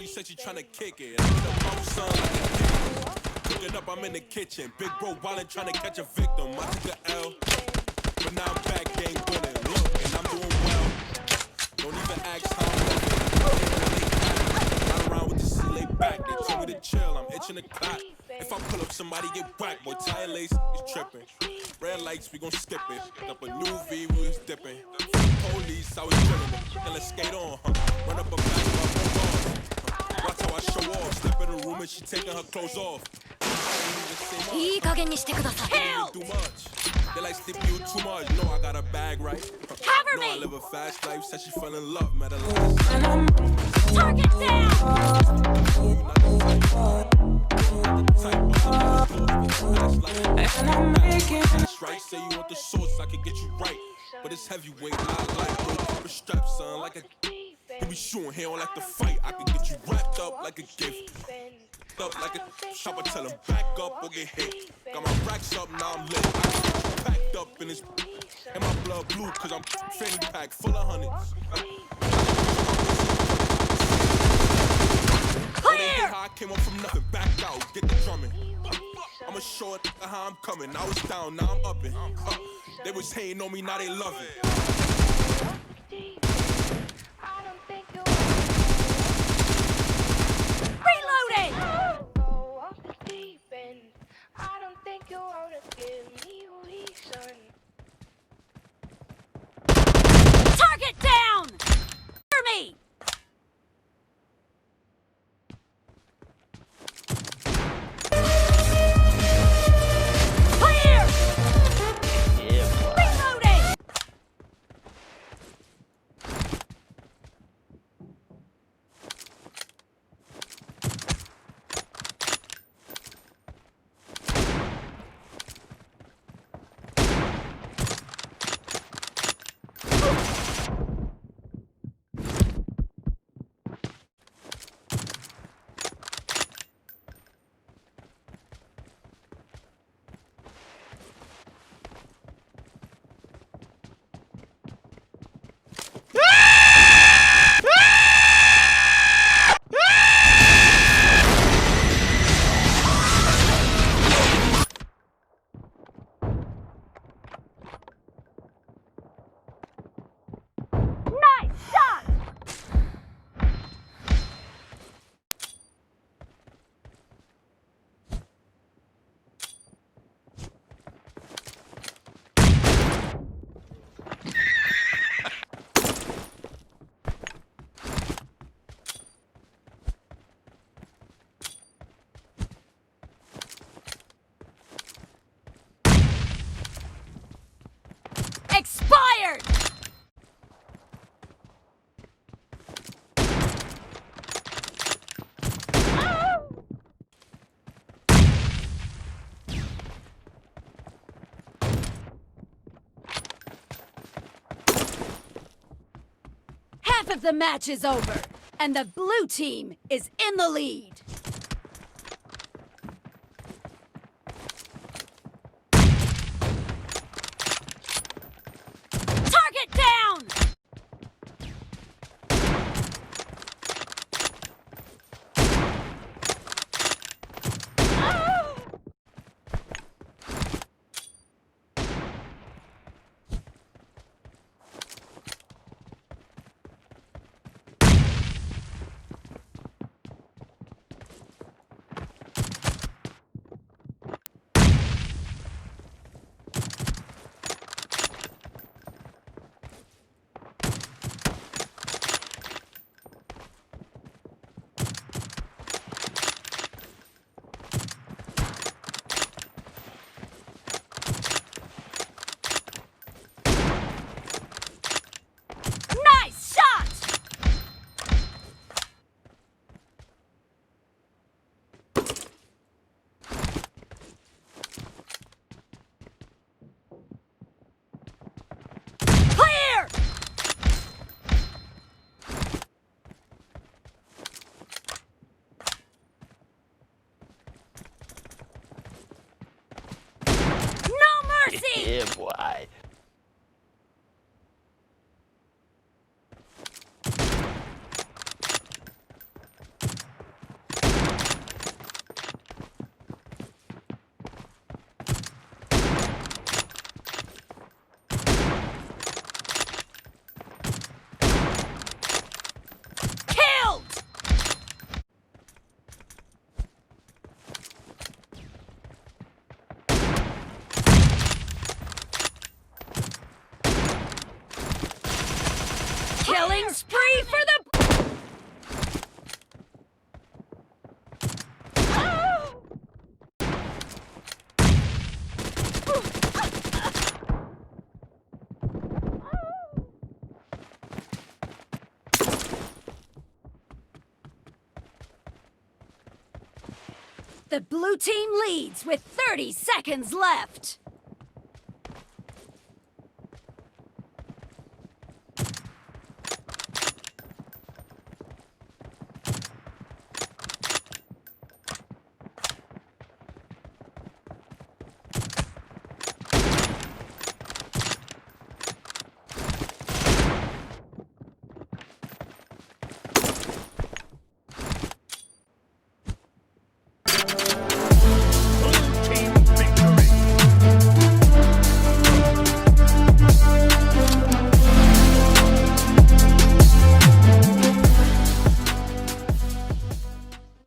Shorty said she tryna kick it. I'm in the mouth, son, like a dick. Cooking up, I'm in the kitchen. Big bro wildin' tryna catch a victim. I took a L, but now I'm back, gang winning. Look, and I'm doing well. Don't even ask how I'm living. Ride around with the seat laid back. They told me to chill, I'm itching the clock. If I pull up, somebody get whacked. Boy, tire lace is tripping. Red lights, we gon' skip it. Up a new V, we was dipping. Police, I was drilling it. And let's skate on, huh? Run up a basketball, watch how I show off. Step in the room and she taking her clothes off. Iい加減にしてください. Too much. They like sleeping you too much. Know I got a bag, right? Cover know me. I live a fast life. Said she fell in love, met her last. Target That's right, say you want the sauce, I can get you right. But it's heavyweight, not like no strap, son. Like a you be shooting, he don't like the fight. I can get you wrapped up like a gift. Up like a chopper, tell him back up or get hit. Got my racks up, now I'm lit. I got you packed up in this. And my blood blue, cause I'm fanny pack full of hundreds. Clear! How I came up from nothing, back out, get the drumming. I'ma show it how I'm coming. I was down, now I'm upping. They was hating on me, now they love it. Reloading! I don't think you wanna give me reason. Target down! For me! Clear! Reloading! Expired! Half of the match is over, and the blue team is in the lead. Target down! Killing spree for the... The blue team leads with 30 seconds left.